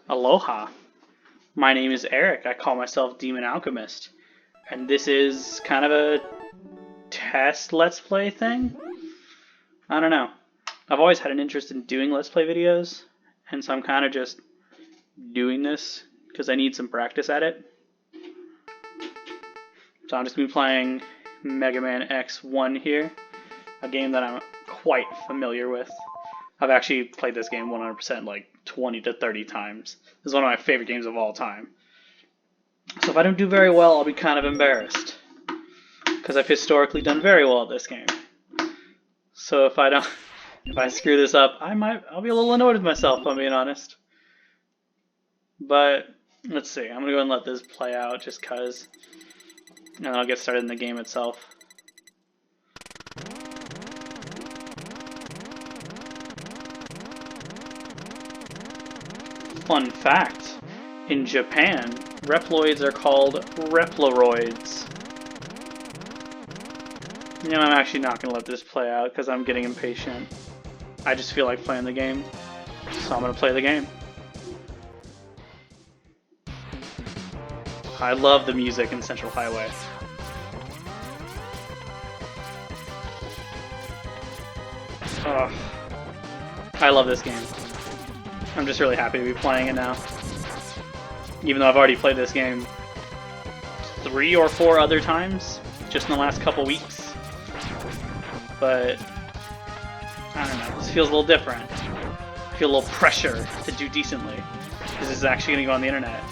Aloha. My name is Eric. I call myself Demon Alchemist. And this is kind of a test Let's Play thing? I don't know. I've always had an interest in doing Let's Play videos, and so I'm kind of just doing this because I need some practice at it. So I'm just going to be playing Mega Man X1 here, a game that I'm quite familiar with. I've actually played this game 100% like 20 to 30 times. This is one of my favorite games of all time. So if I don't do very well, I'll be kind of embarrassed, because I've historically done very well at this game. So if I screw this up, I'll be a little annoyed with myself, if I'm being honest. But let's see. I'm gonna go and let this play out just cause, and then I'll get started in the game itself. Fun fact, in Japan, Reploids are called Reploroids. You know, I'm actually not going to let this play out because I'm getting impatient. I just feel like playing the game, so I'm going to play the game. I love the music in Central Highway. Ugh. I love this game. I'm just really happy to be playing it now. Even though I've already played this game 3 or 4 other times, just in the last couple weeks. But, I don't know, this feels a little different. I feel a little pressure to do decently, because this is actually going to go on the internet.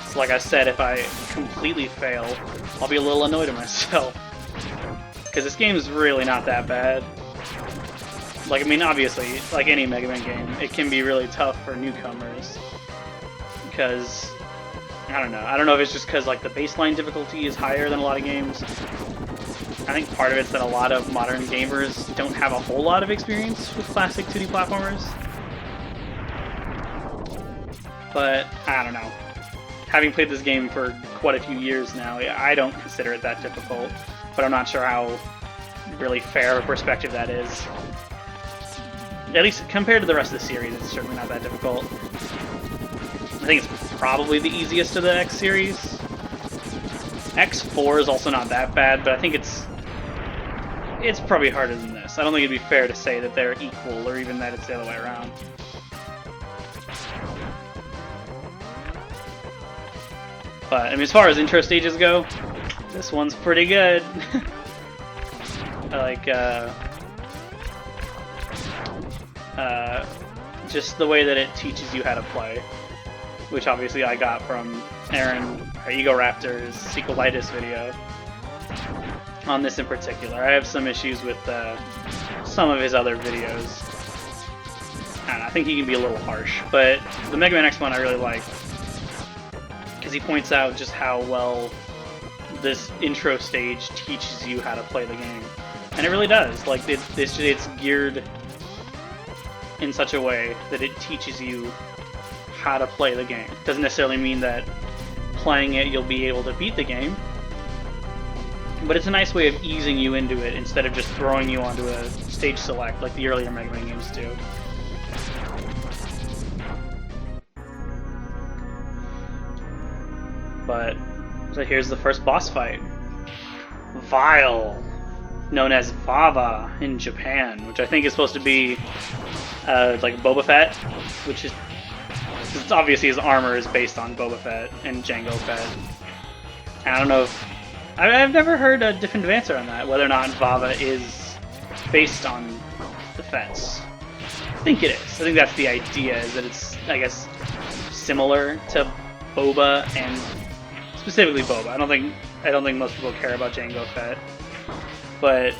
So like I said, if I completely fail, I'll be a little annoyed at myself. Because this game is really not that bad. Like, I mean, obviously, like any Mega Man game, it can be really tough for newcomers. Because, I don't know if it's just because, like, the baseline difficulty is higher than a lot of games. I think part of it's that a lot of modern gamers don't have a whole lot of experience with classic 2D platformers. But, I don't know. Having played this game for quite a few years now, I don't consider it that difficult. But I'm not sure how really fair a perspective that is. At least compared to the rest of the series, it's certainly not that difficult. I think it's probably the easiest of the X series. X4 is also not that bad, but I think it's probably harder than this. I don't think it'd be fair to say that they're equal, or even that it's the other way around. But, I mean, as far as intro stages go, this one's pretty good. I like, just the way that it teaches you how to play, which obviously I got from Egoraptor's Sequelitis video on this in particular. I have some issues with some of his other videos. I think he can be a little harsh, but the Mega Man X1 I really like, because he points out just how well this intro stage teaches you how to play the game. And it really does. Like, it's geared in such a way that it teaches you how to play the game. Doesn't necessarily mean that playing it you'll be able to beat the game, but it's a nice way of easing you into it instead of just throwing you onto a stage select like the earlier Mega Man games do. But, so here's the first boss fight. Vile, known as Vava in Japan, which I think is supposed to be like Boba Fett, which is, it's obviously his armor is based on Boba Fett and Jango Fett. I don't know if I've never heard a definitive answer on that, whether or not Vava is based on the Fetts. I think it is. I think that's the idea, is that it's, I guess, similar to Boba, and specifically Boba. I don't think most people care about Jango Fett, but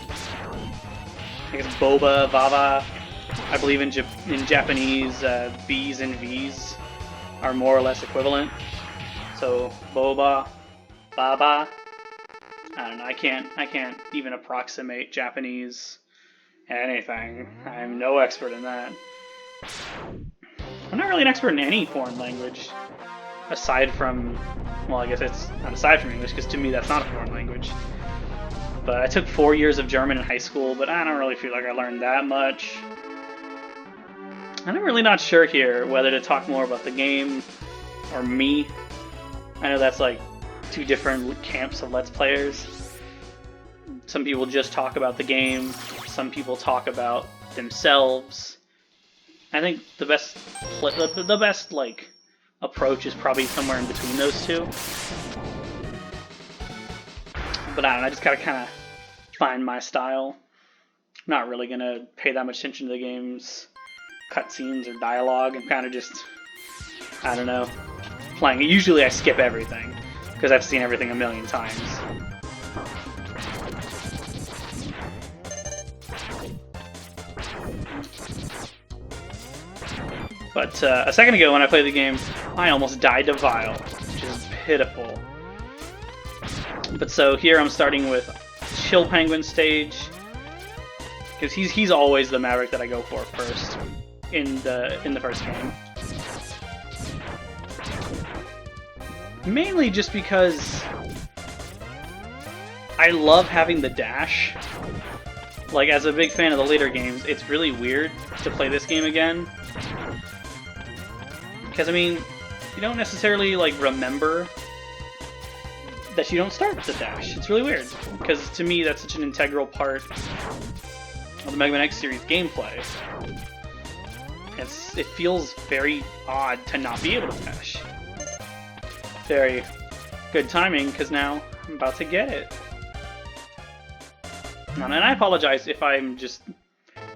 I guess Boba, Vava, I believe in Japanese, B's and V's are more or less equivalent. So Boba, Baba, I don't know. I can't even approximate Japanese anything. I'm no expert in that. I'm not really an expert in any foreign language, aside from, well, I guess it's not aside from English, because to me that's not a foreign language. But I took 4 years of German in high school, but I don't really feel like I learned that much. I'm really not sure here whether to talk more about the game or me. I know that's like two different camps of Let's Players. Some people just talk about the game, some people talk about themselves. I think the best like approach is probably somewhere in between those two. But I don't know, I just gotta kind of find my style. I'm not really gonna pay that much attention to the game's cutscenes or dialogue. I'm kind of just, I don't know, playing it. Usually I skip everything because I've seen everything a million times. But a second ago when I played the game, I almost died to Vile, which is pitiful. But so here I'm starting with Chill Penguin stage, because he's always the Maverick that I go for first in the first game. Mainly just because I love having the dash. Like, as a big fan of the later games, it's really weird to play this game again. Because, I mean, you don't necessarily, like, remember that you don't start with the dash. It's really weird. Because, to me, that's such an integral part of the Mega Man X series gameplay. It feels very odd to not be able to dash. Very good timing, because now I'm about to get it. And I apologize if I'm just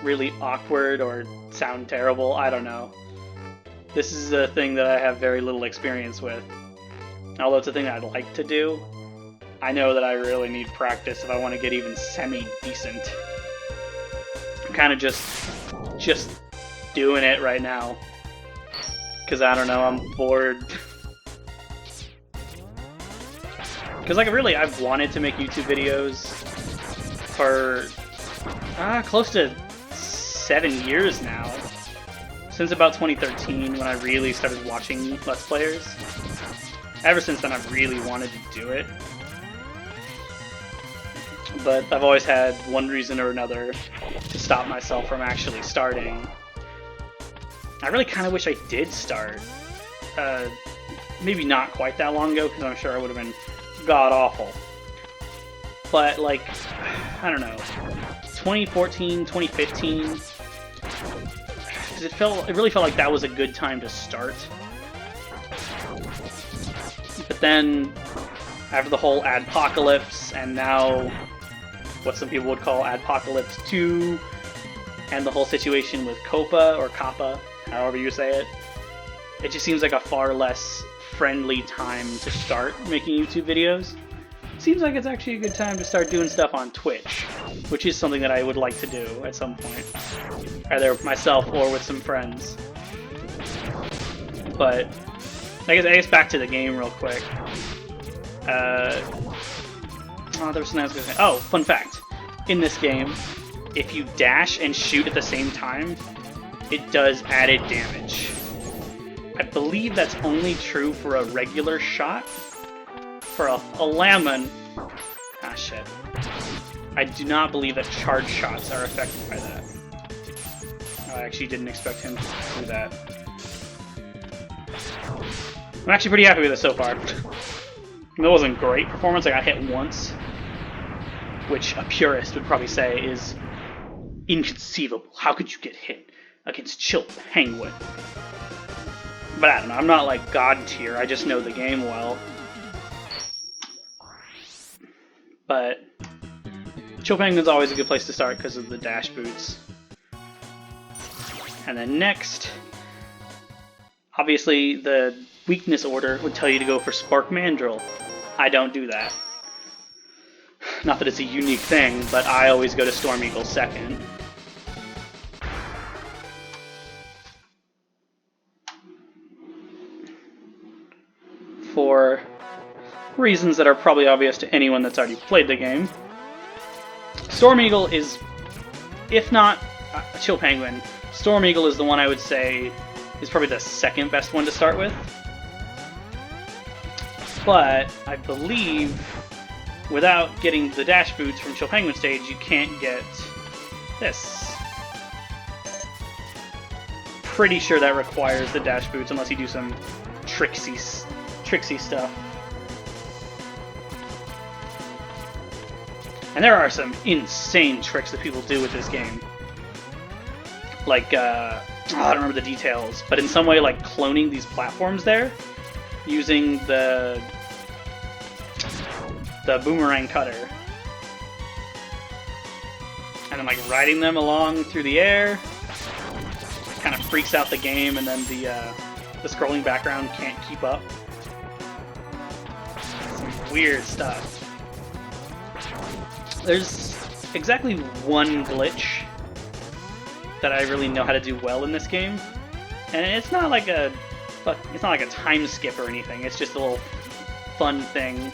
really awkward or sound terrible, I don't know. This is a thing that I have very little experience with. Although it's a thing I'd like to do, I know that I really need practice if I want to get even semi-decent. I'm kind of just doing it right now. Because, I don't know, I'm bored. Because, like, really, I've wanted to make YouTube videos for close to 7 years now. Since about 2013, when I really started watching Let's Players. Ever since then, I've really wanted to do it. But I've always had one reason or another to stop myself from actually starting. I really kind of wish I did start. Maybe not quite that long ago, because I'm sure I would have been god-awful. But, like, I don't know, 2014, 2015... It really felt like that was a good time to start. But then, after the whole Adpocalypse, and now what some people would call Adpocalypse 2, and the whole situation with Copa, or Kappa, however you say it, it just seems like a far less friendly time to start making YouTube videos. Seems like it's actually a good time to start doing stuff on Twitch, which is something that I would like to do at some point, either myself or with some friends. But I guess back to the game real quick. There was something I was gonna say. Oh, fun fact: in this game, if you dash and shoot at the same time, it does added damage. I believe that's only true for a regular shot. For a Lemon, shit. I do not believe that charge shots are affected by that. I actually didn't expect him to do that. I'm actually pretty happy with it so far. It wasn't great performance. I got hit once, which a purist would probably say is inconceivable. How could you get hit against Chill Penguin? But I don't know. I'm not like God tier. I just know the game well. But Chill Penguin's always a good place to start because of the dash boots. And then next, obviously the weakness order would tell you to go for Spark Mandrill. I don't do that. Not that it's a unique thing, but I always go to Storm Eagle second. For reasons that are probably obvious to anyone that's already played the game. Storm Eagle is, if not Chill Penguin, Storm Eagle is the one I would say is probably the second best one to start with. But I believe without getting the dash boots from Chill Penguin stage, you can't get this. pretty sure that requires the dash boots unless you do some tricksy stuff. And there are some insane tricks that people do with this game. Like, I don't remember the details, but in some way, like cloning these platforms there using the boomerang cutter. And then like riding them along through the air. Kind of freaks out the game, and then the scrolling background can't keep up. Some weird stuff. There's exactly one glitch that I really know how to do well in this game, and it's not like a time skip or anything. It's just a little fun thing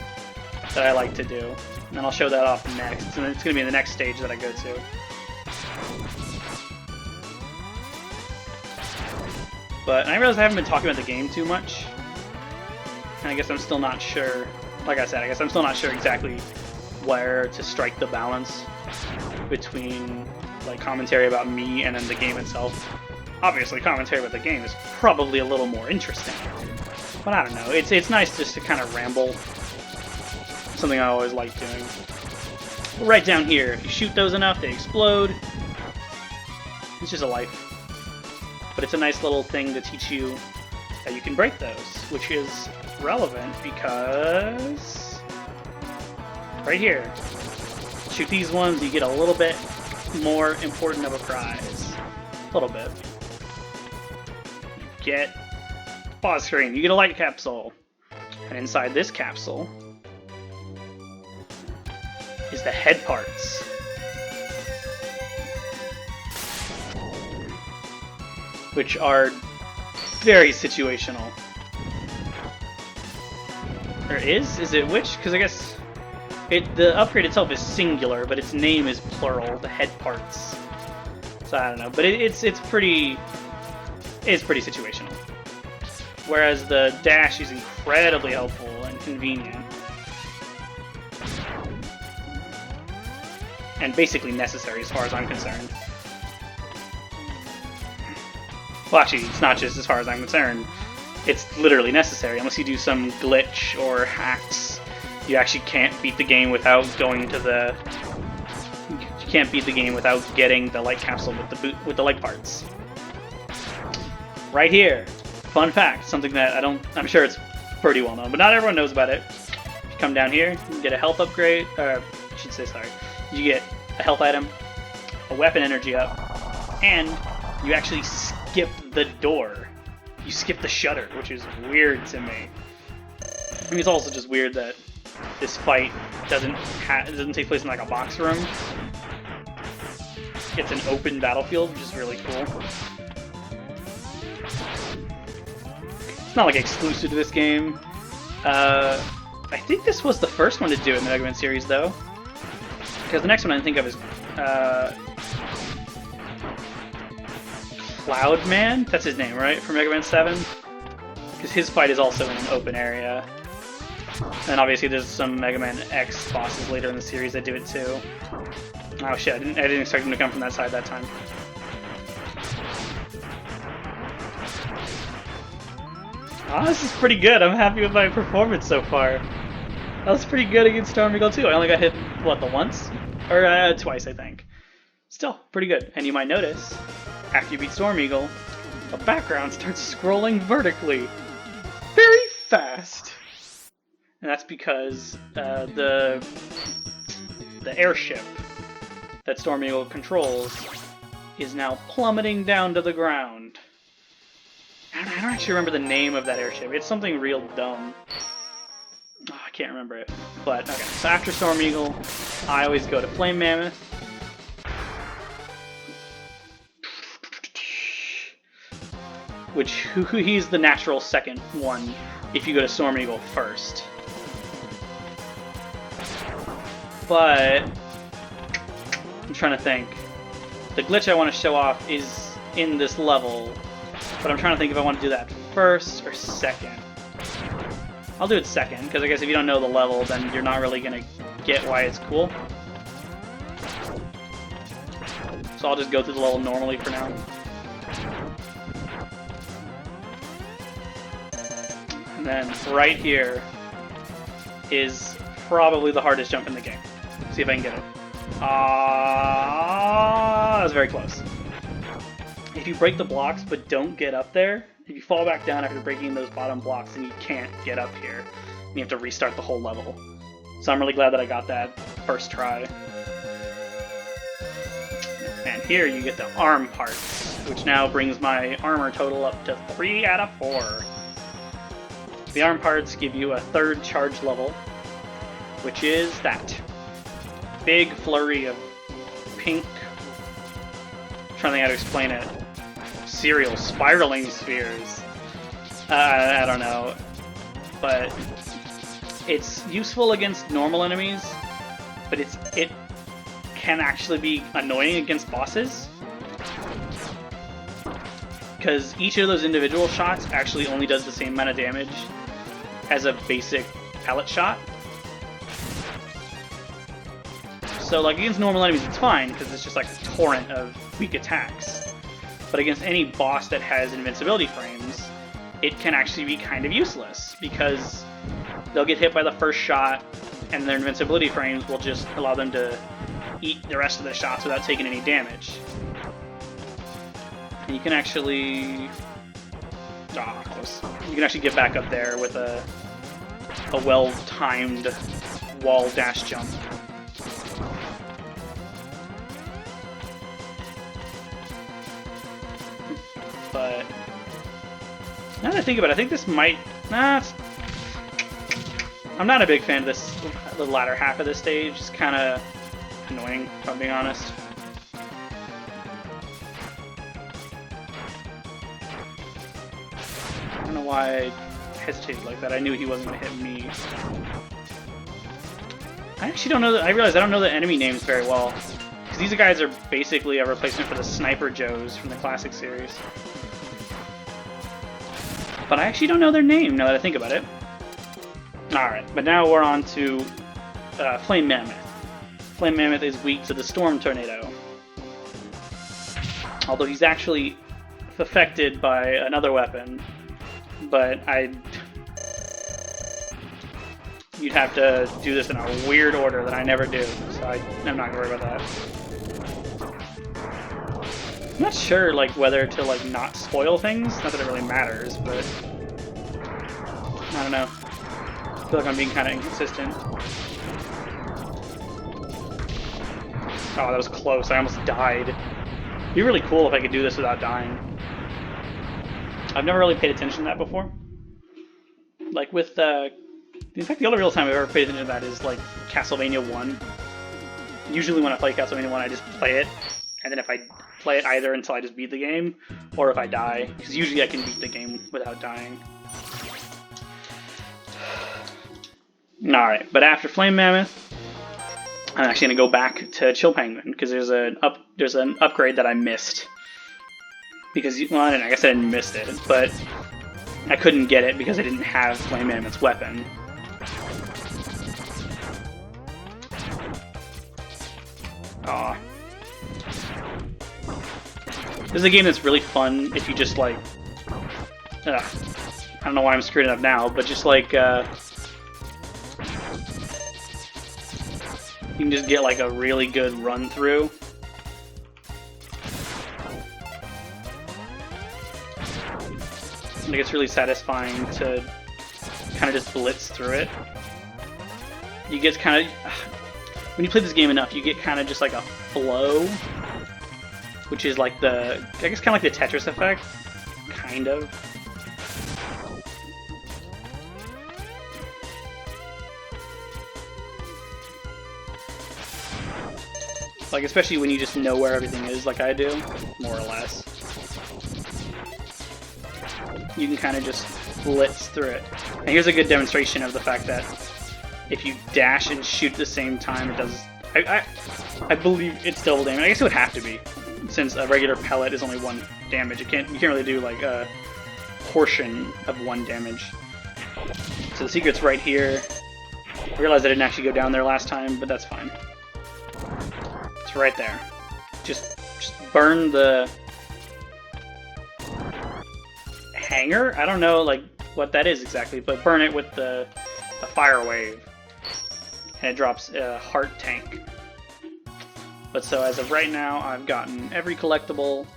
that I like to do, and then I'll show that off next. And it's going to be the next stage that I go to. But I realize I haven't been talking about the game too much, and I guess I'm still not sure. Like I said, I guess I'm still not sure exactly where to strike the balance between like commentary about me and then the game itself. Obviously, commentary about the game is probably a little more interesting, but I don't know. It's nice just to kind of ramble. Something I always like doing. Right down here, if you shoot those enough, they explode. It's just a life. But it's a nice little thing to teach you that you can break those, which is relevant because right here, shoot these ones, you get a little bit more important of a prize. A little bit. You get pause screen, you get a light capsule. And inside this capsule is the head parts. Which are very situational. Or is it which? Because I guess the upgrade itself is singular, but its name is plural, the head parts. So I don't know, but it's pretty situational. Whereas the dash is incredibly helpful and convenient. And basically necessary as far as I'm concerned. Well, actually, it's not just as far as I'm concerned. It's literally necessary. Unless you do some glitch or hacks, you actually can't beat the game without going to the... You can't beat the game without getting the light capsule with the light parts. Right here. Fun fact. Something that I'm sure it's pretty well known, but not everyone knows about it. If you come down here, you get a health upgrade. I should say, sorry. You get a health item, a weapon energy up, and you actually skip the door. You skip the shutter, which is weird to me. I mean, it's also just weird that this fight doesn't take place in like a box room. It's an open battlefield, which is really cool. It's not like exclusive to this game. I think this was the first one to do it in the Mega Man series, though. Because the next one I think of is Cloudman? That's his name, right? From Mega Man 7? Because his fight is also in an open area. And obviously there's some Mega Man X bosses later in the series that do it too. Oh shit, I didn't expect him to come from that side that time. Oh, this is pretty good. I'm happy with my performance so far. That was pretty good against Storm Eagle too. I only got hit, what, the once? Or twice, I think. Still, pretty good. And you might notice, after you beat Storm Eagle, the background starts scrolling vertically. Very fast! And that's because the airship that Storm Eagle controls is now plummeting down to the ground. I don't actually remember the name of that airship. It's something real dumb. Oh, I can't remember it. But, okay, so after Storm Eagle, I always go to Flame Mammoth. Which, he's the natural second one if you go to Storm Eagle first. But, I'm trying to think. The glitch I want to show off is in this level, but I'm trying to think if I want to do that first or second. I'll do it second, because I guess if you don't know the level, then you're not really going to get why it's cool. So I'll just go through the level normally for now. then right here is probably the hardest jump in the game. See if I can get it. That was very close. If you break the blocks but don't get up there, if you fall back down after breaking those bottom blocks, then you can't get up here. You have to restart the whole level. So I'm really glad that I got that first try. And here you get the arm parts, which now brings my armor total up to 3 out of 4. The arm parts give you a 3rd charge level, which is that. Big flurry of pink, I'm trying to think how to explain it, cereal spiraling spheres. I don't know, but it's useful against normal enemies, but it can actually be annoying against bosses, because each of those individual shots actually only does the same amount of damage as a basic pellet shot. So like against normal enemies it's fine, because it's just like a torrent of weak attacks. But against any boss that has invincibility frames, it can actually be kind of useless, because they'll get hit by the first shot, and their invincibility frames will just allow them to eat the rest of the shots without taking any damage. And you can actually... close. You can actually get back up there with a well-timed wall dash jump. But now that I think about it, I think this might... I'm not a big fan of this, the latter half of this stage. It's kind of annoying, if I'm being honest. I don't know why I hesitated like that. I knew he wasn't going to hit me. I actually don't know that... I realize I don't know the enemy names very well. Because these guys are basically a replacement for the Sniper Joes from the classic series. But I actually don't know their name now that I think about it. Alright, but now we're on to Flame Mammoth. Flame Mammoth is weak to the Storm Tornado. Although he's actually affected by another weapon. But you'd have to do this in a weird order that I never do. So I'm not going to worry about that. I'm not sure like whether to like not spoil things. Not that it really matters, but I don't know. I feel like I'm being kind of inconsistent. Oh, that was close. I almost died. It'd be really cool if I could do this without dying. I've never really paid attention to that before. Like with in fact, the only real time I've ever paid attention to that is like Castlevania 1. Usually when I play Castlevania 1, I just play it, and then if I play it either until I just beat the game, or if I die, because usually I can beat the game without dying. Alright, but after Flame Mammoth, I'm actually going to go back to Chill Penguin, because there's an upgrade that I missed. Because, well, I guess I didn't miss it, but I couldn't get it because I didn't have Flame Mammoth's weapon. Aw. This is a game that's really fun if you just, like... I don't know why I'm screwing it up now, but just, like, you can just get, like, a really good run-through. Like, it's really satisfying to kind of just blitz through it. You get kind of... When you play this game enough, you get kind of just like a flow, which is like the... I guess kind of like the Tetris effect. Kind of. Like, especially when you just know where everything is, like I do, more or less. You can kind of just blitz through it. And here's a good demonstration of the fact that if you dash and shoot at the same time, it does... I believe it's double damage. I guess it would have to be, since a regular pellet is only 1 damage. You can't really do like a portion of 1 damage. So the secret's right here. I realized I didn't actually go down there last time, but that's fine. It's right there. Just burn the hanger? I don't know, like, what that is exactly, but burn it with the fire wave, and it drops a heart tank. But so as of right now, I've gotten every collectible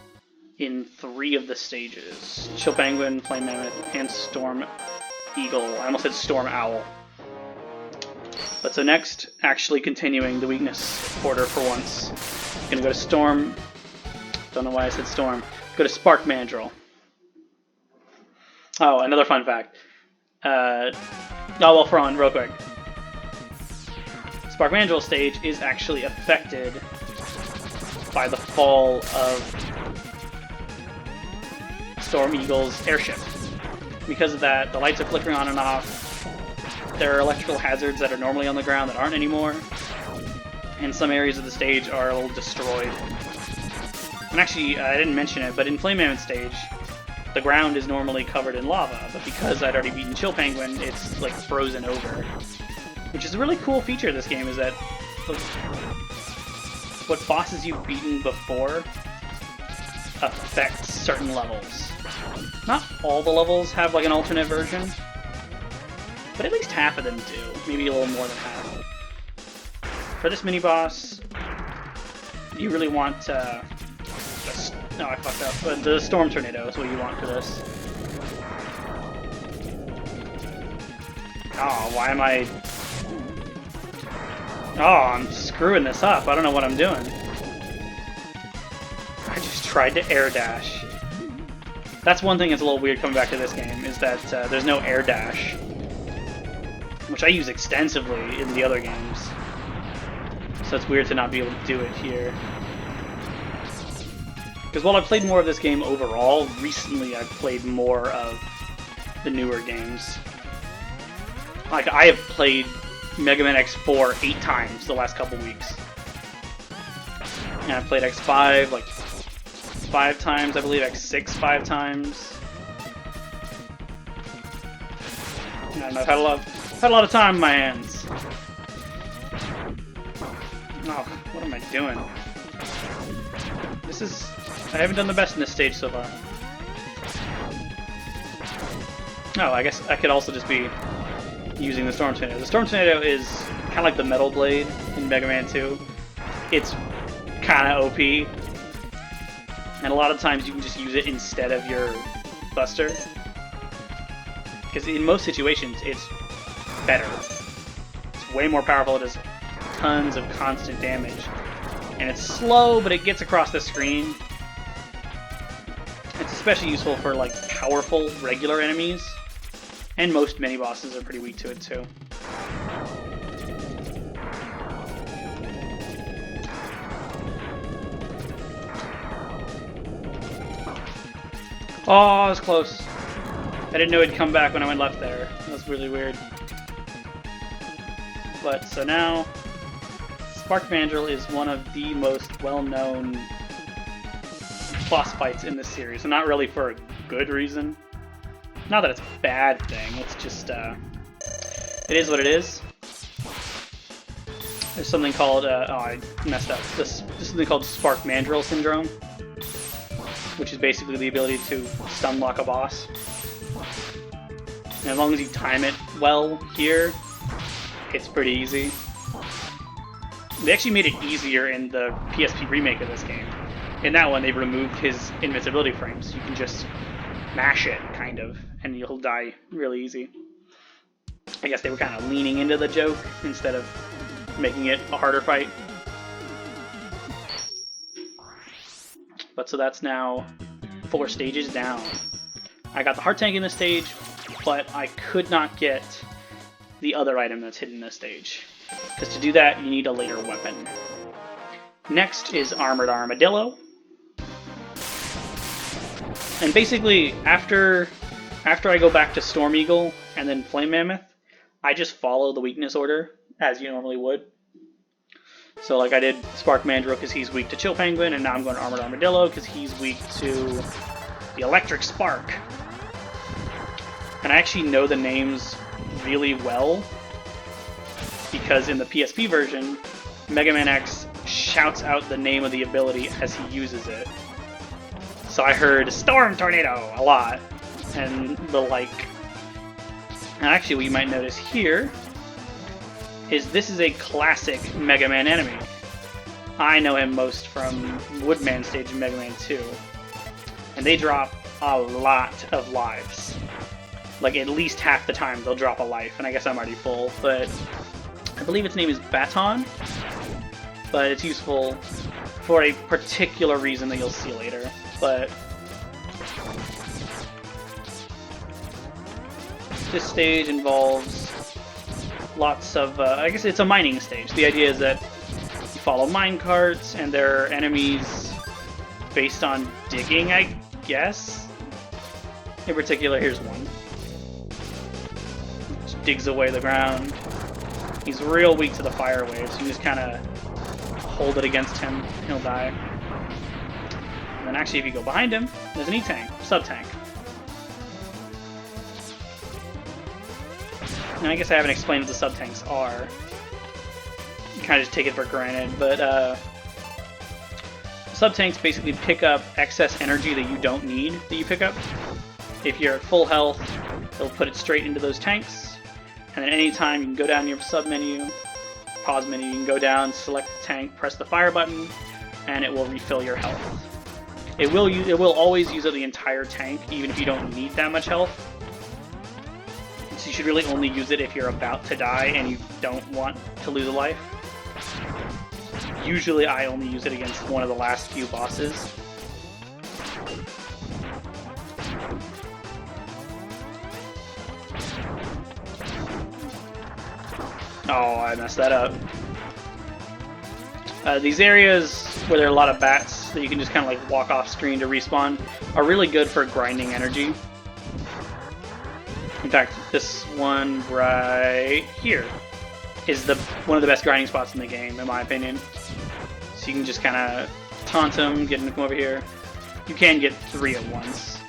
in 3 of the stages: Chill Penguin, Flame Mammoth, and Storm Eagle. I almost said Storm Owl. But so next, actually continuing the weakness order for once. Gonna go to Storm. Don't know why I said Storm. Go to Spark Mandrill. Oh, another fun fact. Well, for on, real quick. Spark Mandrill stage is actually affected by the fall of Storm Eagle's airship. Because of that, the lights are flickering on and off. There are electrical hazards that are normally on the ground that aren't anymore. And some areas of the stage are a little destroyed. And actually, I didn't mention it, but in Flame Mammoth stage, the ground is normally covered in lava, but because I'd already beaten Chill Penguin, it's like frozen over. Which is a really cool feature of this game, is that what bosses you've beaten before affects certain levels. Not all the levels have like an alternate version, but at least half of them do. Maybe a little more than half. For this mini-boss, you really want no, I fucked up. But the Storm Tornado is what you want for this. Oh, why am I... Oh, I'm screwing this up. I don't know what I'm doing. I just tried to air dash. That's one thing that's a little weird coming back to this game, is that there's no air dash, which I use extensively in the other games. So it's weird to not be able to do it here. Because while I've played more of this game overall, recently I've played more of the newer games. Like, I have played Mega Man X4 8 times the last couple weeks. And I've played X5 like 5 times, I believe X6 5 times. And I've had a lot of time in my hands. Oh, what am I doing? This is... I haven't done the best in this stage so far. Oh, I guess I could also just be using the Storm Tornado. The Storm Tornado is kind of like the Metal Blade in Mega Man 2. It's kind of OP. And a lot of times you can just use it instead of your Buster. Because in most situations, it's better. It's way more powerful. It does tons of constant damage. And it's slow, but it gets across the screen. It's especially useful for like powerful regular enemies, and most mini-bosses are pretty weak to it too. Oh, I was close. I didn't know it'd come back when I went left there. That was really weird. But so now, Spark Mandrill is one of the most well-known boss fights in this series, and not really for a good reason. Not that it's a bad thing, it's just, it is what it is. There's something called, oh, I messed up. There's something called Spark Mandrill Syndrome, which is basically the ability to stun lock a boss. And as long as you time it well here, it's pretty easy. They actually made it easier in the PSP remake of this game. In that one, they've removed his invincibility frames. You can just mash it, kind of, and you'll die really easy. I guess they were kind of leaning into the joke instead of making it a harder fight. But so that's now 4 stages down. I got the heart tank in this stage, but I could not get the other item that's hidden in this stage. Because to do that, you need a later weapon. Next is Armored Armadillo. And basically, after I go back to Storm Eagle and then Flame Mammoth, I just follow the weakness order, as you normally would. So like I did Spark Mandrill because he's weak to Chill Penguin, and now I'm going to Armored Armadillo because he's weak to the Electric Spark. And I actually know the names really well, because in the PSP version, Mega Man X shouts out the name of the ability as he uses it. So I heard Storm Tornado a lot, and the like And actually, what you might notice here is this is a classic Mega Man enemy. I know him most from Woodman stage in Mega Man 2. And they drop a lot of lives. Like, at least half the time they'll drop a life, and I guess I'm already full, but I believe its name is Baton, but it's useful for a particular reason that you'll see later. But this stage involves lots of, I guess it's a mining stage. The idea is that you follow mine carts, and there are enemies based on digging, I guess. In particular, here's one. Just digs away the ground. He's real weak to the fire wave, so you just kind of hold it against him, he'll die. And then actually, if you go behind him, there's an E-Tank, sub-tank. And I guess I haven't explained what the sub-tanks are. You kind of just take it for granted, but sub-tanks basically pick up excess energy that you don't need that you pick up. If you're at full health, it'll put it straight into those tanks. And then anytime you can go down your sub-menu, pause menu, you can go down, select the tank, press the fire button, and it will refill your health. It will always use up the entire tank, even if you don't need that much health. So you should really only use it if you're about to die and you don't want to lose a life. Usually I only use it against one of the last few bosses. Oh, I messed that up. These areas where there are a lot of bats that you can just kind of like walk off screen to respawn are really good for grinding energy. In fact, this one right here is one of the best grinding spots in the game, in my opinion. So you can just kind of taunt him, get him to come over here. You can get 3 at once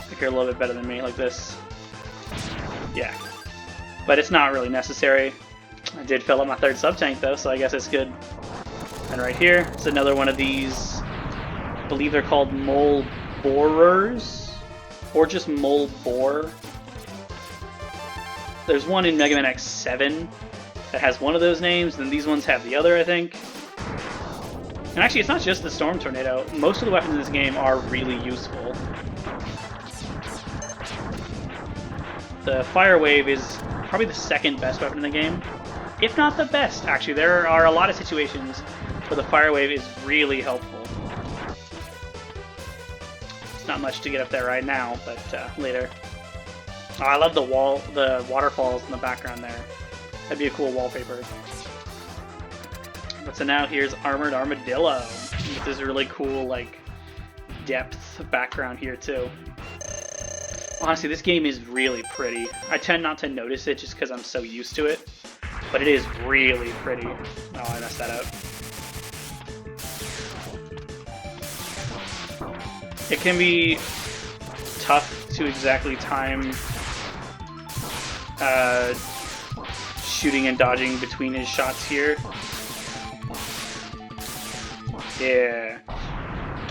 if you're a little bit better than me, like this. Yeah. But it's not really necessary. I did fill up my 3rd sub-tank though, so I guess it's good. And right here, it's another one of these, I believe they're called Mole Borers, or just Mole Boar. There's one in Mega Man X7 that has one of those names, and these ones have the other, I think. And actually, it's not just the Storm Tornado. Most of the weapons in this game are really useful. The Fire Wave is probably the 2nd best weapon in the game, if not the best, actually. There are a lot of situations where the Fire Wave is really helpful. It's not much to get up there right now, but later. Oh, I love the waterfalls in the background there. That'd be a cool wallpaper. But so now here's Armored Armadillo, with this really cool, like, depth background here too. Honestly, this game is really pretty. I tend not to notice it just because I'm so used to it, but it is really pretty. Oh, I messed that up. It can be tough to exactly time shooting and dodging between his shots here. Yeah.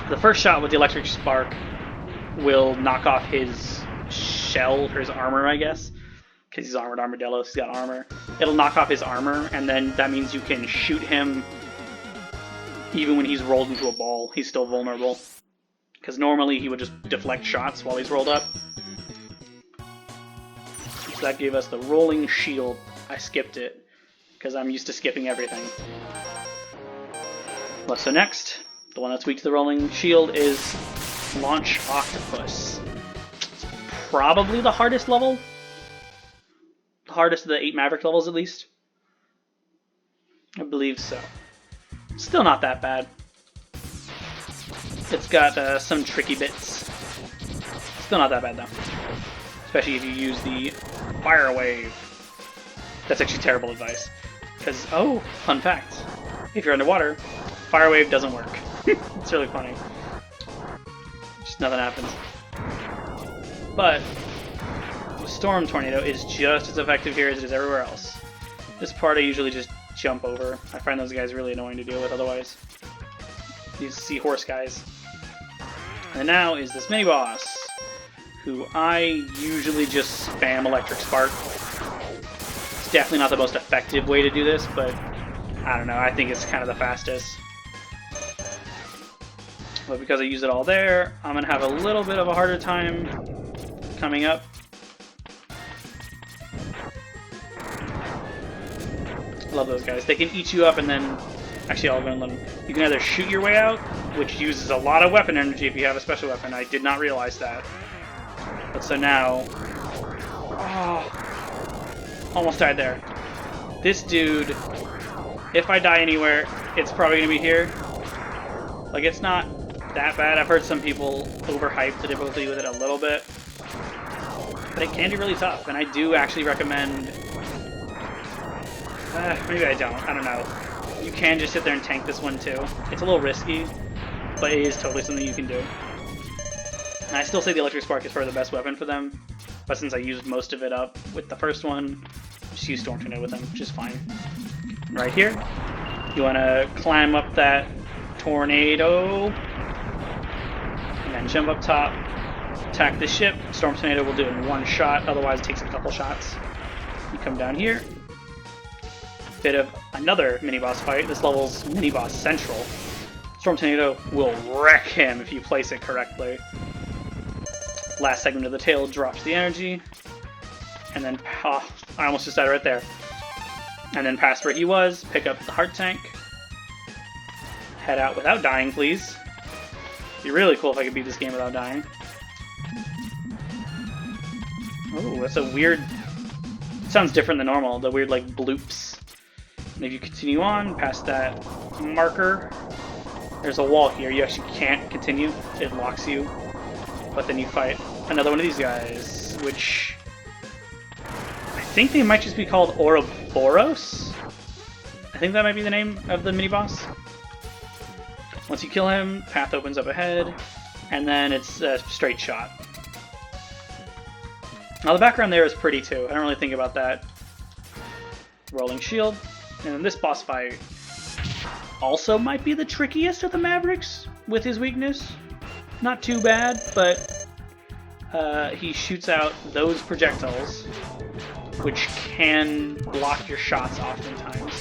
The first shot with the electric spark will knock off his shell, or his armor, I guess. Because he's Armored Armadillo, so he's got armor. It'll knock off his armor, and then that means you can shoot him even when he's rolled into a ball. He's still vulnerable. Because normally he would just deflect shots while he's rolled up. So that gave us the Rolling Shield. I skipped it, because I'm used to skipping everything. But so next, the one that's weak to the Rolling Shield is Launch Octopus. It's probably the hardest level. The hardest of the 8 Maverick levels, at least. I believe so. Still not that bad. It's got some tricky bits. Still not that bad, though. Especially if you use the Fire Wave. That's actually terrible advice. Because, oh, fun fact. If you're underwater, Fire Wave doesn't work. It's really funny. Just nothing happens. But Storm Tornado is just as effective here as it is everywhere else. This part I usually just jump over. I find those guys really annoying to deal with otherwise. These seahorse guys. And now is this mini-boss, who I usually just spam Electric Spark. It's definitely not the most effective way to do this, but I don't know, I think it's kind of the fastest. But because I use it all there, I'm going to have a little bit of a harder time coming up. Love those guys. They can eat you up and then... Actually, I'll go and let them... You can either shoot your way out, which uses a lot of weapon energy if you have a special weapon. I did not realize that. But so now... Oh, almost died there. This dude, if I die anywhere, it's probably going to be here. Like, it's not that bad. I've heard some people overhype the difficulty with it a little bit. But it can be really tough, and I do actually recommend... maybe I don't know. You can just sit there and tank this one too. It's a little risky, but it is totally something you can do. And I still say the Electric Spark is probably the best weapon for them, but since I used most of it up with the first one, just use Storm Tornado with them, which is fine. Right here, you want to climb up that tornado, and then jump up top, attack the ship. Storm Tornado will do it in one shot, otherwise it takes a couple shots. You come down here, bit of another mini-boss fight. This level's mini-boss central. Storm Tornado will wreck him if you place it correctly. Last segment of the tail drops the energy, and then I almost just died right there. And then past where he was, pick up the heart tank, head out without dying, please. It'd be really cool if I could beat this game without dying. Oh, that's a weird... It sounds different than normal, the weird, like, bloops. And if you continue on past that marker, there's a wall here. You actually can't continue. It locks you. But then you fight another one of these guys, which I think they might just be called Ouroboros. I think that might be the name of the mini-boss. Once you kill him, path opens up ahead, and then it's a straight shot. Now the background there is pretty too. I don't really think about that. Rolling shield. And then this boss fight also might be the trickiest of the Mavericks with his weakness. Not too bad, but he shoots out those projectiles, which can block your shots oftentimes.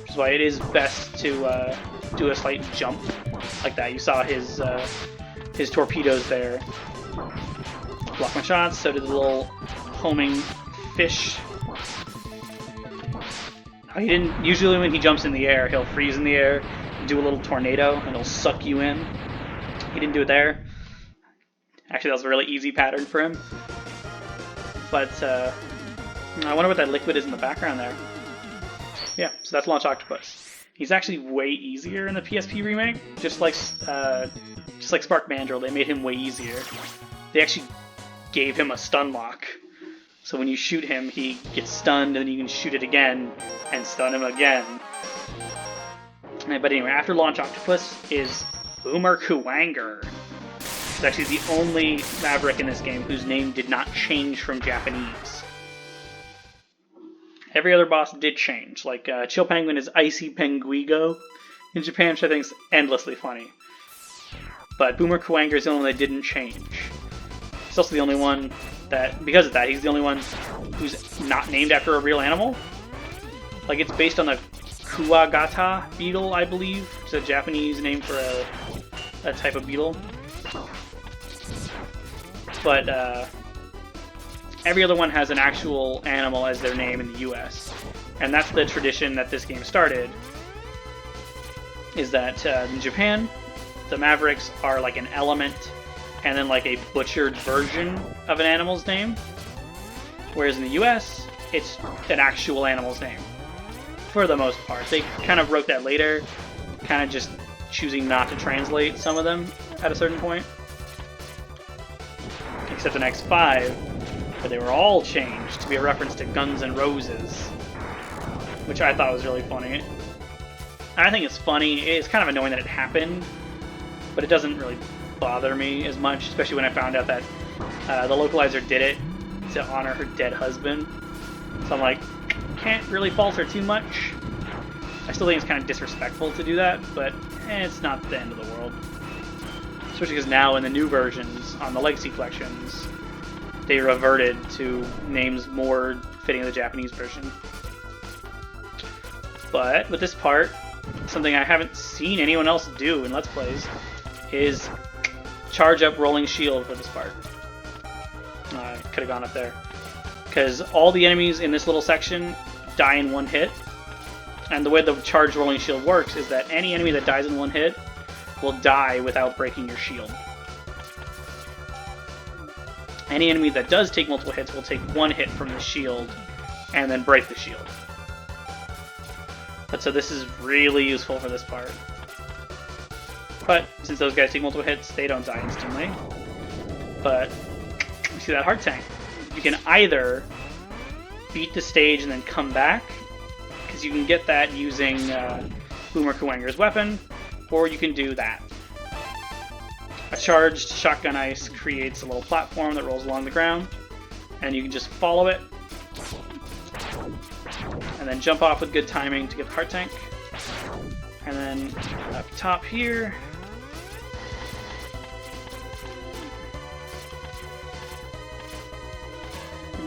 Which is why it is best to do a slight jump like that. You saw his torpedoes there block my shots, so did the little homing fish. He didn't. Usually when he jumps in the air, he'll freeze in the air, do a little tornado, and it'll suck you in. He didn't do it there. Actually, that was a really easy pattern for him. But I wonder what that liquid is in the background there. Yeah, so that's Launch Octopus. He's actually way easier in the PSP remake, just like Spark Mandrill. They made him way easier. They actually gave him a stun lock. So when you shoot him, he gets stunned, and then you can shoot it again and stun him again. But anyway, after Launch Octopus is Boomer Kuwanger. He's actually the only Maverick in this game whose name did not change from Japanese. Every other boss did change, like Chill Penguin is Icy Penguigo in Japan, which I think is endlessly funny. But Boomer Kuwanger is the only one that didn't change. He's also the only one that, because of that, he's the only one who's not named after a real animal. Like, it's based on the Kuwagata beetle, I believe. It's a Japanese name for a type of beetle. But every other one has an actual animal as their name in the US. And that's the tradition that this game started, is that in Japan, the Mavericks are like an element and then like a butchered version of an animal's name. Whereas in the US, it's an actual animal's name. For the most part. They kind of wrote that later, kind of just choosing not to translate some of them at a certain point. Except in X5, where they were all changed to be a reference to Guns N' Roses, which I thought was really funny. I think it's funny. It's kind of annoying that it happened, but it doesn't really bother me as much, especially when I found out that the localizer did it to honor her dead husband. So I'm like, can't really fault her too much. I still think it's kind of disrespectful to do that, but it's not the end of the world. Especially because now in the new versions, on the Legacy collections, they reverted to names more fitting the Japanese version. But with this part, something I haven't seen anyone else do in Let's Plays is charge up Rolling Shield for this part. I could have gone up there. Because all the enemies in this little section die in one hit. And the way the charged Rolling Shield works is that any enemy that dies in one hit will die without breaking your shield. Any enemy that does take multiple hits will take one hit from the shield and then break the shield. But so this is really useful for this part. But since those guys take multiple hits, they don't die instantly. But you see that heart tank? You can either beat the stage and then come back, because you can get that using Boomer Kuwanger's weapon, or you can do that. A charged shotgun ice creates a little platform that rolls along the ground, and you can just follow it, and then jump off with good timing to get the heart tank. And then up top here,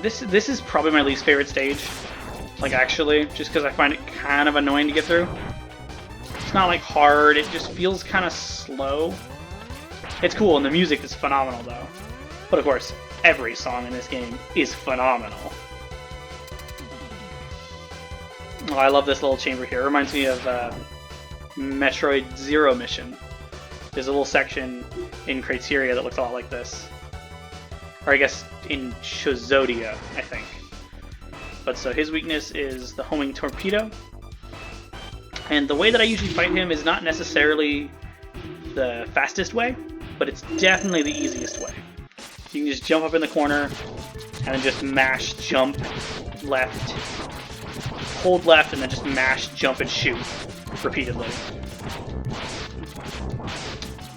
this is probably my least favorite stage. Like, actually, just because I find it kind of annoying to get through. It's not like hard, it just feels kind of slow. It's cool, and the music is phenomenal though. But of course, every song in this game is phenomenal. Oh, I love this little chamber here. It reminds me of Metroid Zero Mission. There's a little section in Crateria that looks a lot like this. Or I guess in Chozodia, I think. But so his weakness is the homing torpedo. And the way that I usually fight him is not necessarily the fastest way, but it's definitely the easiest way. You can just jump up in the corner and then just mash, jump, left, hold left, and then just mash, jump, and shoot repeatedly.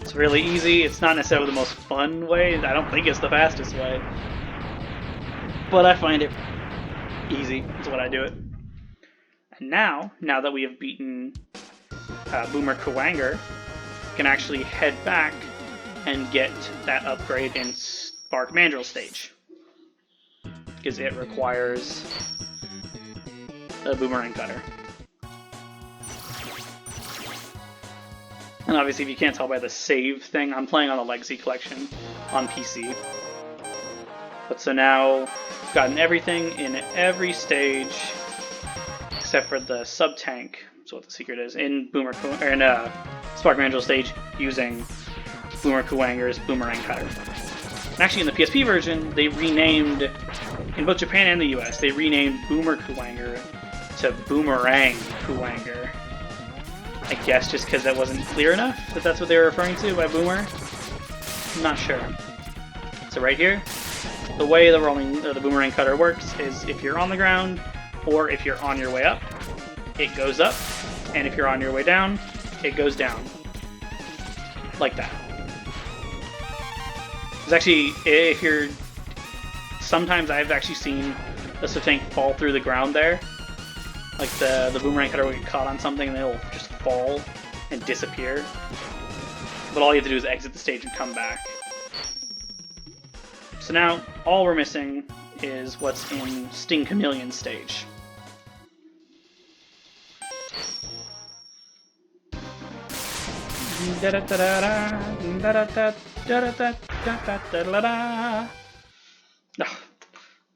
It's really easy. It's not necessarily the most fun way. I don't think it's the fastest way. But I find it easy. That's what I do it. And now that we have beaten Boomer Kuwanger, we can actually head back and get that upgrade in Spark Mandrill stage. Because it requires the Boomerang Cutter. And obviously, if you can't tell by the save thing, I'm playing on the Legacy Collection on PC. But so now, we've gotten everything in every stage, except for the sub-tank, that's what the secret is, in Spark Mandrill stage, using Boomer Kuwanger's Boomerang Cutter. And actually, in the PSP version, they renamed, in both Japan and the US, they renamed Boomer Kuwanger to Boomerang Kuwanger. I guess just because that wasn't clear enough that that's what they were referring to by Boomer. I'm not sure. So right here, the way the Boomerang Cutter works is if you're on the ground or if you're on your way up, it goes up, and if you're on your way down, it goes down. Like that. There's actually, if you're... Sometimes I've actually seen the sub-tank fall through the ground there. Like the Boomerang Cutter will get caught on something and it'll just fall and disappear. But all you have to do is exit the stage and come back. So now, all we're missing is what's in Sting Chameleon stage.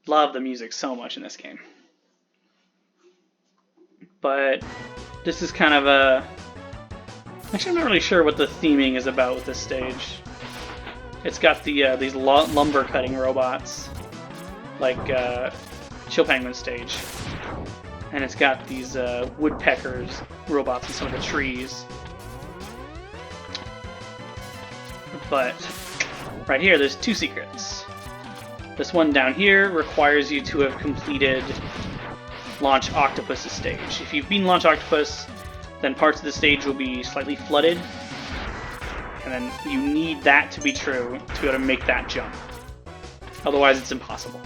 Love the music so much in this game. But this is kind of a... Actually, I'm not really sure what the theming is about with this stage. It's got the these lumber cutting robots, like Chill Penguin stage, and it's got these woodpeckers robots in some of the trees. But right here, there's two secrets. This one down here requires you to have completed Launch Octopus's stage. If you've beaten Launch Octopus, then parts of the stage will be slightly flooded, and then you need that to be true to be able to make that jump. Otherwise, it's impossible.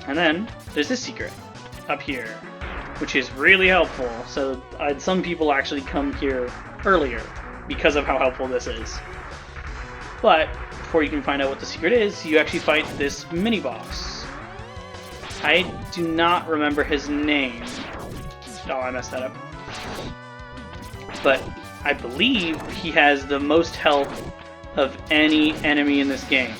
And then there's this secret up here, which is really helpful. So some people actually come here earlier because of how helpful this is. But before you can find out what the secret is, you actually fight this mini-boss. I do not remember his name. Oh, I messed that up. But I believe he has the most health of any enemy in this game.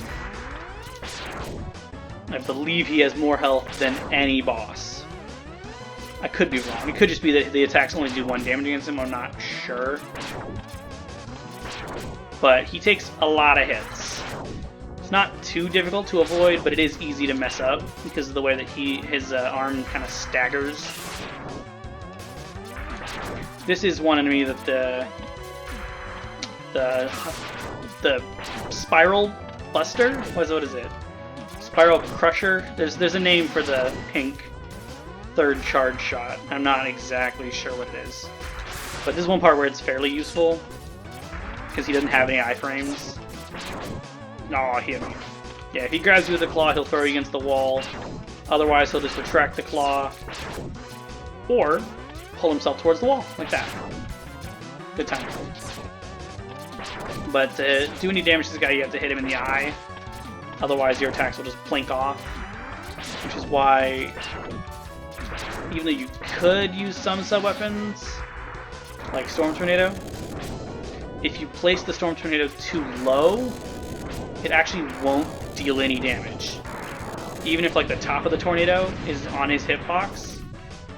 I believe he has more health than any boss. I could be wrong. It could just be that the attacks only do 1 damage against him, I'm not sure. But he takes a lot of hits. It's not too difficult to avoid, but it is easy to mess up because of the way that his arm kind of staggers. This is one enemy that the Spiral Buster? What is it? Spiral Crusher? There's a name for the pink third charge shot. I'm not exactly sure what it is. But this is one part where it's fairly useful because he doesn't have any iframes. Oh, he hit me. Yeah, if he grabs you with the claw, he'll throw you against the wall. Otherwise, he'll just retract the claw or pull himself towards the wall, like that. Good time. But to do any damage to this guy, you have to hit him in the eye. Otherwise, your attacks will just plink off. Which is why, even though you could use some sub-weapons, like Storm Tornado, if you place the Storm Tornado too low, it actually won't deal any damage. Even if like the top of the tornado is on his hitbox,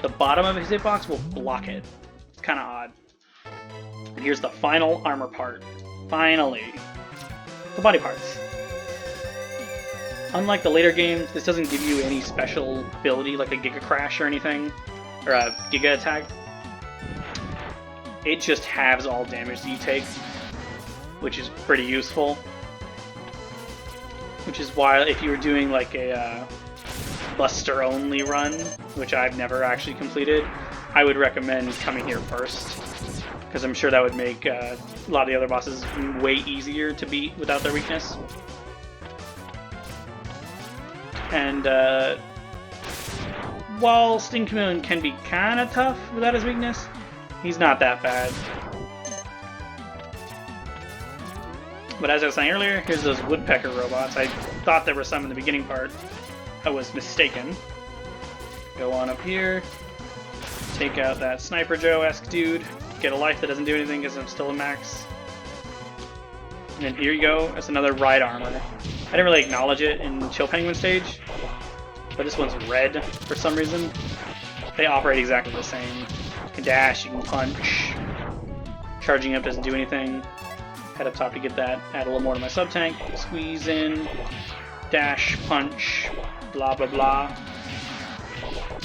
the bottom of his hitbox will block it. It's kind of odd. And here's the final armor part. Finally. The body parts. Unlike the later games, this doesn't give you any special ability like a Giga Crash or anything, or a Giga Attack. It just halves all damage that you take, which is pretty useful. Which is why if you were doing like a Buster only run, which I've never actually completed, I would recommend coming here first, because I'm sure that would make a lot of the other bosses way easier to beat without their weakness. And while Sting Chameleon can be kind of tough without his weakness, he's not that bad. But as I was saying earlier, here's those woodpecker robots. I thought there were some in the beginning part. I was mistaken. Go on up here, take out that Sniper Joe-esque dude, get a life that doesn't do anything because I'm still a max. And then here you go, that's another ride armor. I didn't really acknowledge it in Chill Penguin stage, but this one's red for some reason. They operate exactly the same. You can dash, you can punch. Charging up doesn't do anything. Head up top to get that. Add a little more to my sub-tank. Squeeze in. Dash, punch, blah blah blah.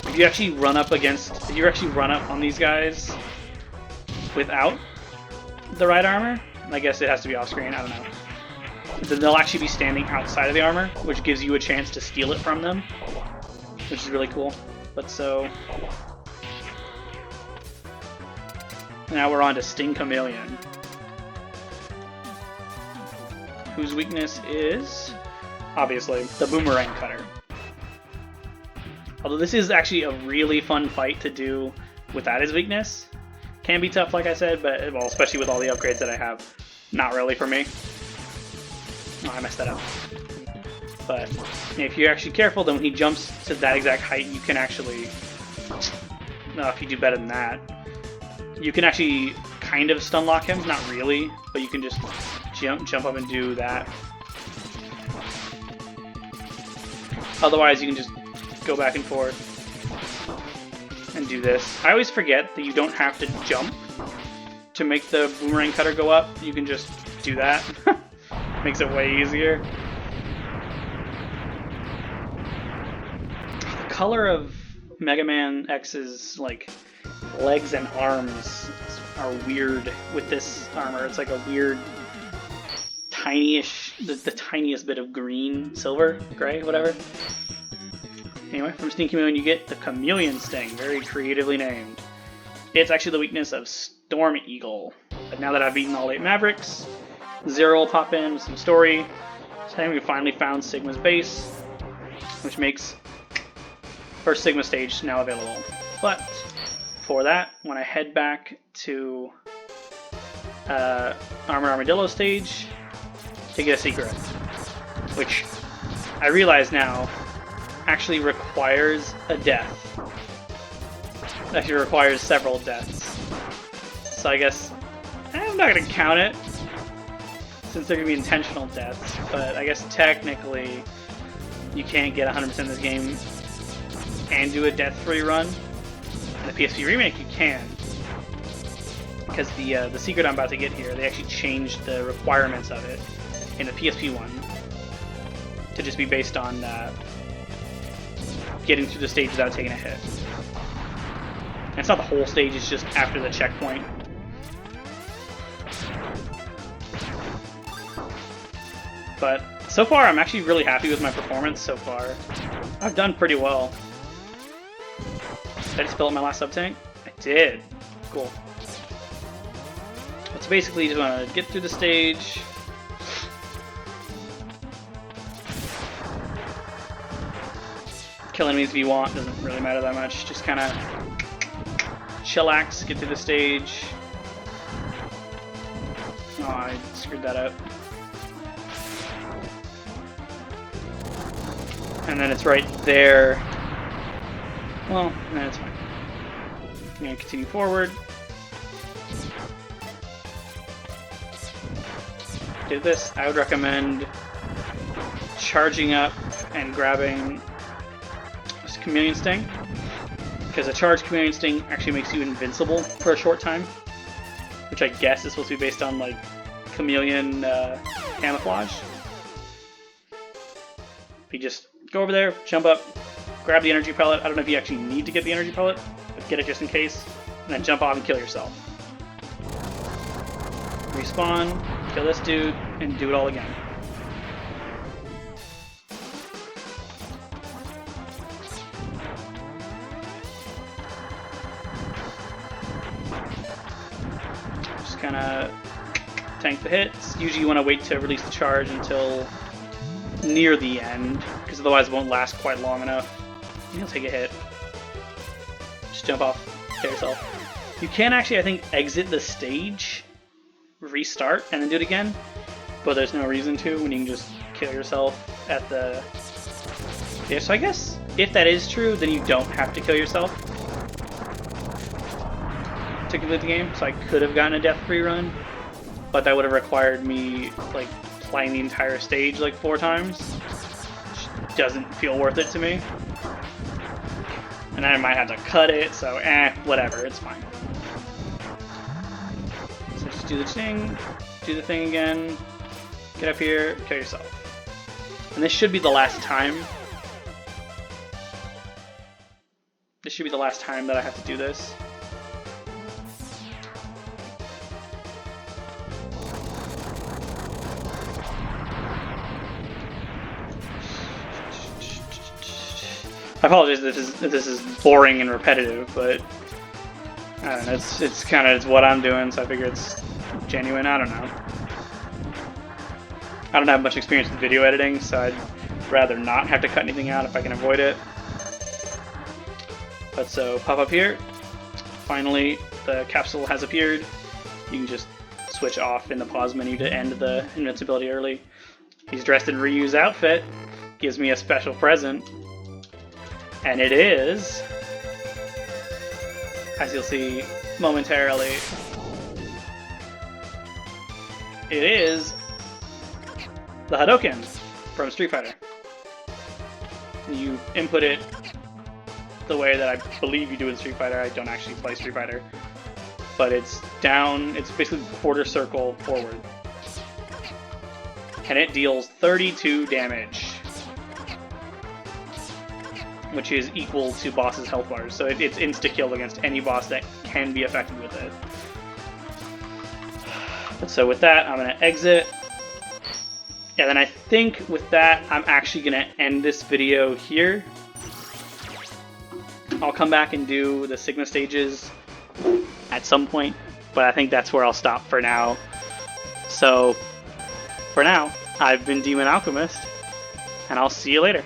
If you actually run up on these guys without the ride armor, I guess it has to be off screen, I don't know. Then they'll actually be standing outside of the armor, which gives you a chance to steal it from them, which is really cool. But so now we're on to Sting Chameleon, whose weakness is obviously the boomerang cutter. Although this is actually a really fun fight to do without his weakness. Can be tough, like I said, but well, especially with all the upgrades that I have, not really for me. Oh, I messed that up. But if you're actually careful, then when he jumps to that exact height, you can actually, if you do better than that, you can actually kind of stun lock him. Not really, but you can just jump up and do that. Otherwise, you can just go back and forth and do this. I always forget that you don't have to jump to make the boomerang cutter go up. You can just do that. Makes it way easier. The color of Mega Man X's like legs and arms are weird with this armor. It's like a weird tinyish, the tiniest bit of green, silver, gray, whatever. Anyway, from Sting Chameleon you get the Chameleon Sting, very creatively named. It's actually the weakness of Storm Eagle. But now that I've beaten all 8 Mavericks, Zero will pop in with some story. Saying we finally found Sigma's base, which makes first Sigma stage now available. But for that, when I head back to Armored Armadillo stage to get a secret. which I realize now actually requires a death. Actually requires several deaths. So I guess I'm not going to count it, since they're going to be intentional deaths, but I guess technically you can't get 100% of this game and do a death-free run. In the PSP Remake you can, because the secret I'm about to get here, they actually changed the requirements of it in the PSP one to just be based on getting through the stage without taking a hit. And it's not the whole stage, it's just after the checkpoint. But so far, I'm actually really happy with my performance so far. I've done pretty well. Did I just fill up my last sub-tank? I did. Cool. So basically, you just want to get through the stage. Kill enemies if you want, doesn't really matter that much. Just kind of chillax, get through the stage. Oh, I screwed that up. And then it's right there. Well, no, it's fine. I'm going to continue forward. Do this. I would recommend charging up and grabbing this Chameleon Sting, because a charged Chameleon Sting actually makes you invincible for a short time, which I guess is supposed to be based on like chameleon camouflage. If you just go over there, jump up, grab the energy pellet. I don't know if you actually need to get the energy pellet, but get it just in case, and then jump off and kill yourself. Respawn, kill this dude, and do it all again. Just kind of tank the hits. Usually you want to wait to release the charge until near the end, because otherwise it won't last quite long enough. You'll take a hit. Just jump off, kill yourself. You can actually, I think, exit the stage, restart, and then do it again, but there's no reason to when you can just kill yourself at the... Yeah, so I guess if that is true, then you don't have to kill yourself to complete the game, so I could have gotten a death-free run, but that would have required me, like, playing the entire stage like 4 times, which doesn't feel worth it to me. And then I might have to cut it, so whatever, it's fine. So just do the thing again, get up here, kill yourself. And this should be the last time. This should be the last time that I have to do this. I apologize if this is boring and repetitive, but I don't know, it's kind of what I'm doing, so I figure it's genuine. I don't know. I don't have much experience with video editing, so I'd rather not have to cut anything out if I can avoid it. But so, pop up here. Finally, the capsule has appeared. You can just switch off in the pause menu to end the invincibility early. He's dressed in Ryu's outfit. Gives me a special present. And it is, as you'll see momentarily, it is the Hadouken from Street Fighter. You input it the way that I believe you do in Street Fighter. I don't actually play Street Fighter. But it's down, it's basically quarter circle forward. And it deals 32 damage, which is equal to boss's health bars. So it's insta-kill against any boss that can be affected with it. But so with that, I'm going to exit. Yeah, then I think with that, I'm actually going to end this video here. I'll come back and do the Sigma stages at some point, but I think that's where I'll stop for now. So, for now, I've been Demon Alchemist, and I'll see you later.